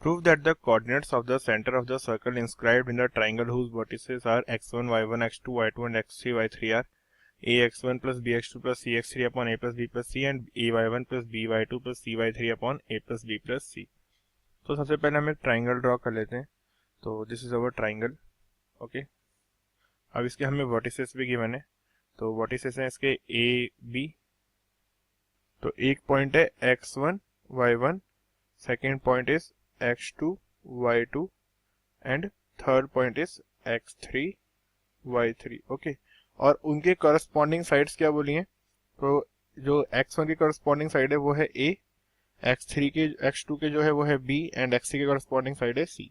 Prove that the coordinates of the center of the circle inscribed in the triangle whose vertices are x1, y1, x2, y2 and x3, y3 are ax1 plus bx2 plus cx3 upon a plus b plus c and ay1 plus by2 plus cy3 upon a plus b plus c। तो सबसे पहले हम एक triangle draw कर लेते हैं। तो this is our triangle. Okay, अब इसके हमें वर्टिसेस भी गिवन है। तो वर्टिसेस हैं इसके ए बी। तो एक पॉइंट है x1 y1, second point is x2 y2 and third point is x3 y3। Okay, और उनके करस्पॉन्डिंग साइड्स क्या बोली हैं? तो जो x1 की करस्पॉन्डिंग साइड है वो है a, x2 के जो है वो है b एंड x3 के करस्पॉन्डिंग साइड है c।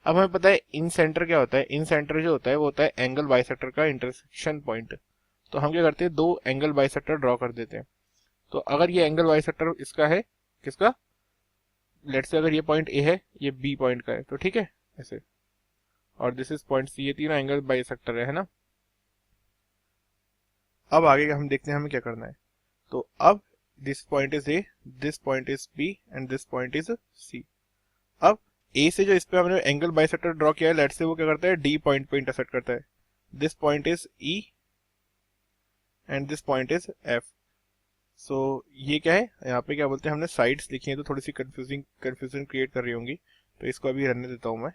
अब हमें पता है इन सेंटर क्या होता है। इन सेंटर जो होता है वो होता है एंगल बाइसेक्टर का इंटरसेक्शन पॉइंट। तो हम क्या करते हैं, दो एंगल बाइसेक्टर ड्रॉ कर देते हैं। तो अगर ये एंगल बाइसेक्टर इसका है, किसका, लेट्स से अगर ये पॉइंट ए है, ये बी पॉइंट का है, तो ठीक है ऐसे, और दिस इज पॉइंट सी, ये तीनों एंगल बाइसेक्टर है ना। अब आगे हम देखते हैं हमें क्या करना है। तो अब this point is A, this point is B and this point is C. अब ए से जो इस पे हमने एंगल बाइसेक्टर ड्रॉ किया है, लेट्स से वो क्या करता है, डी पॉइंट पे इंटरसेक्ट करता है। This point is E and this point is F. So ये क्या है, यहाँ पे क्या बोलते हैं, हमने साइड्स लिखी हैं तो थोड़ी सी कंफ्यूजन क्रिएट कर रही होंगी, तो इसको अभी रहने देता हूँ मैं।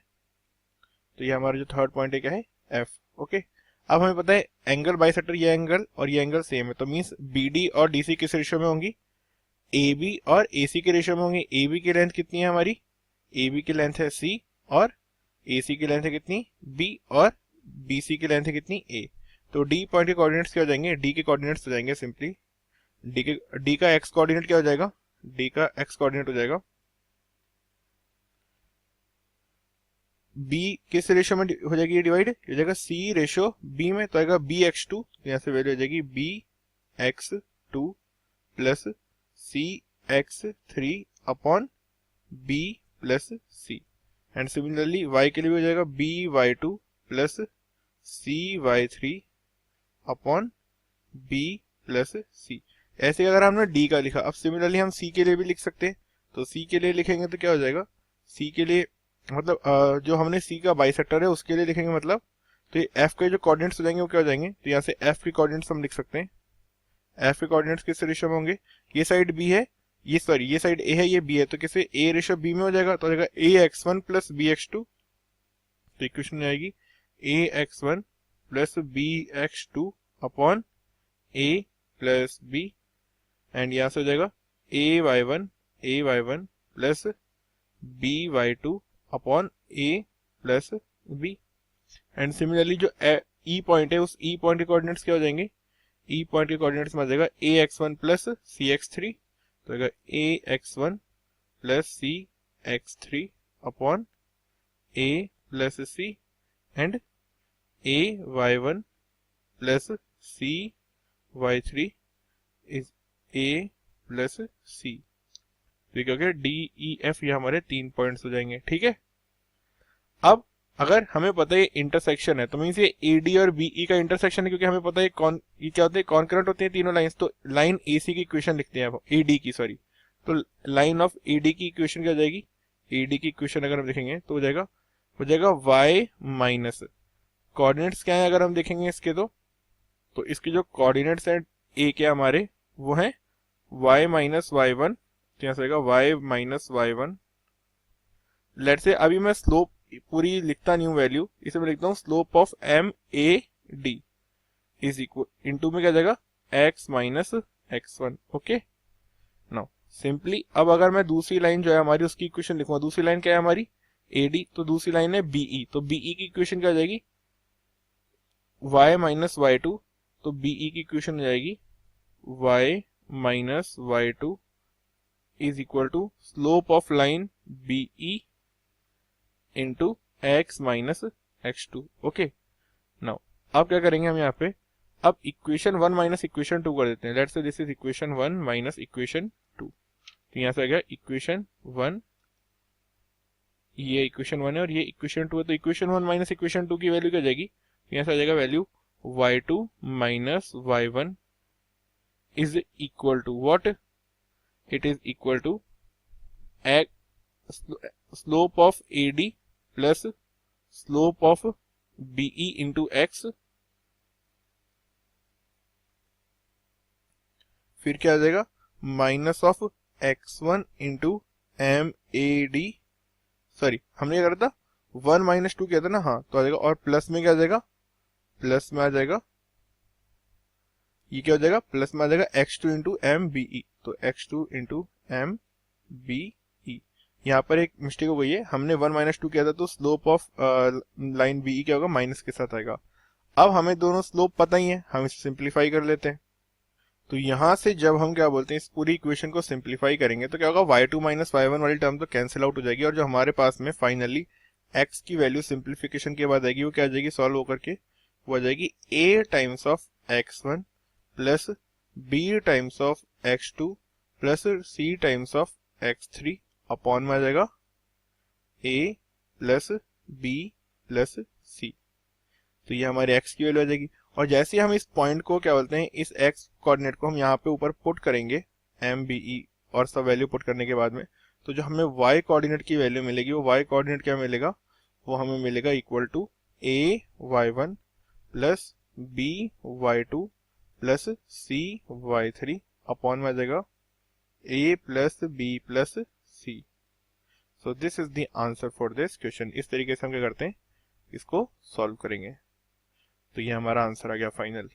तो ये हमारा जो थर्ड पॉइंट है क्या है, एफ। ओके, अब हमें पता है एंगल बाइसेक्टर ये एंगल और ये एंगल सेम है, तो मीन्स बी डी और डी सी किस रेशियो में होंगी, ए बी और ए सी के रेशियो में होंगी। ए बी की लेंथ कितनी है हमारी, ए बी की लेंथ है सी, और ए सी की लेंथ है कितनी, बी, और बी सी की लेंथ है कितनी, ए। तो डी पॉइंट के कोऑर्डिनेट्स क्या हो जाएंगे, डी के कोऑर्डिनेट्स हो जाएंगे सिंपली, डी का एक्स कोऑर्डिनेट क्या हो जाएगा, डी का एक्स कोऑर्डिनेट हो जाएगा बी किस रेशियो में हो जाएगी, ये डिवाइड हो जाएगा सी रेशियो बी में, तो आएगा बी एक्स टू, यहाँ से वैल्यू हो जाएगी B X two plus C X three upon B plus C. And similarly y के लिए भी हो जाएगा B Y two plus C Y three upon B plus C. ऐसे अगर हमने d का लिखा, अब सिमिलरली हम c के लिए भी लिख सकते हैं। तो c के लिए लिखेंगे तो क्या हो जाएगा, c के लिए मतलब जो हमने c का बाइसेक्टर है उसके लिए लिखेंगे, मतलब तो ये f के जो कोऑर्डिनेट्स हो जाएंगे वो क्या हो जाएंगे, तो यहाँ से f के कोऑर्डिनेट्स हम लिख सकते हैं। f के कोऑर्डिनेट्स किस रेशियो में होंगे, ये साइड b है, ये सॉरी ये साइड a है, ये b है, तो किसे a रेशियो b में हो जाएगा, तो हो जाएगा a x1 plus b x2। तो इक्वेशन में आएगी a x1 plus b x2 upon a plus b, and यहाँ से हो जाएगा a y1 plus b y2 upon a plus b। And similarly जो e पॉइंट है, उस e पॉइंट के कोऑर्डिनेट्स क्या हो जाएंगे, e पॉइंट के कोऑर्डिनेट्स में आ जाएगा a x1 plus c x3, तो आएगा a x1 plus c x3 upon a plus c, and a y1 plus c y3 is a plus c। तो क्या हो गया, डी ई एफ, ये हमारे 3 पॉइंट्स हो जाएंगे, ठीक है। अब अगर हमें पता है इंटरसेक्शन है, तो मीन्स ये ए डी और बी ई का इंटरसेक्शन है, क्योंकि हमें पता है ये क्या होते हैं, कॉन्करेंट होते हैं तीनों लाइंस। तो लाइन ए सी की इक्वेशन लिखते हैं अब, ए डी की सॉरी, तो लाइन ऑफ ए डी की इक्वेशन क्या हो जाएगी, ए डी की इक्वेशन अगर हम देखेंगे तो हो जाएगा y माइनस, कोऑर्डिनेट्स क्या है अगर हम देखेंगे इसके, तो इसके जो कोऑर्डिनेट्स हैं ए के हमारे वो हैं y माइनस वाई वन, तो यहाँ से आएगा y minus y one. Let से अभी मैं स्लोप पूरी लिखता नहीं हूँ वैल्यू, इसे मैं लिखता हूँ slope of M A D is equal, into में क्या जाएगा x माइनस x1। ओके, नाउ सिंपली अब अगर मैं दूसरी लाइन जो है हमारी उसकी इक्वेशन लिखूंगा, दूसरी लाइन क्या है हमारी AD, तो दूसरी लाइन है BE, तो BE की इक्वेशन क्या हो जाएगी y माइनस वाई टू, तो BE की इक्वेशन हो जाएगी y minus y two is equal to slope of line BE into x minus x2। Okay, now अब क्या करेंगे हम यहाँ पे, अब इक्वेशन 1 माइनस इक्वेशन 2 कर देते हैं। Let's say this is equation 1 minus equation 2, तो यहाँ से आ गया इक्वेशन 1, ये इक्वेशन 1 है और ये इक्वेशन 2 है, तो इक्वेशन 1 माइनस इक्वेशन 2 की वैल्यू क्या जाएगी, यहाँ से आ जाएगा value y2 minus y1 is equal to what, it is equal to slope of AD plus slope of BE into x, फिर क्या आ जाएगा minus of x1 into MAD, sorry हमने क्या करा था 1 - 2 किया था ना, हाँ तो आ जाएगा, और प्लस में क्या आ जाएगा, प्लस में आ जाएगा, ये क्या हो जाएगा प्लस में आ जाएगा x2 इंटू MBE, तो x2 इंटू MBE। यहाँ पर एक मिस्टेक हो गई है, हमने 1 - 2 किया था तो स्लोप ऑफ लाइन BE क्या होगा माइनस के साथ आएगा। अब हमें दोनों स्लोप पता ही है, हम इसे सिंप्लीफाई कर लेते हैं। तो यहां से जब हम क्या बोलते हैं इस पूरी इक्वेशन को सिंप्लीफाई करेंगे तो क्या होगा y2 - y1 वाली टर्म तो कैंसिल आउट हो जाएगी, और जो हमारे पास में फाइनली x की वैल्यू सिंप्लीफिकेशन के बाद आएगी वो क्या आ जाएगी सॉल्व होकर के, वो आ जाएगी a times of x1 plus b times of x2 plus c times of x3 upon में आ जाएगा a plus b plus c। तो ये हमारे x की वैल्यू आ जाएगी, और जैसे ही हम इस पॉइंट को क्या बोलते हैं इस x कोऑर्डिनेट को हम यहाँ पे ऊपर पुट करेंगे MBE और सब वैल्यू पुट करने के बाद में, तो जो हमें y कोऑर्डिनेट की वैल्यू मिलेगी वो y कोऑर्डिनेट क्या मिलेगा, वो हमें मिलेगा equal to AY1 plus BY2 plus CY3 upon में आ जाएगा A plus B plus C। So this is the answer for this question. इस तरीके से हम क्या करते हैं इसको सॉल्व करेंगे। तो ये हमारा आंसर आ गया फाइनल।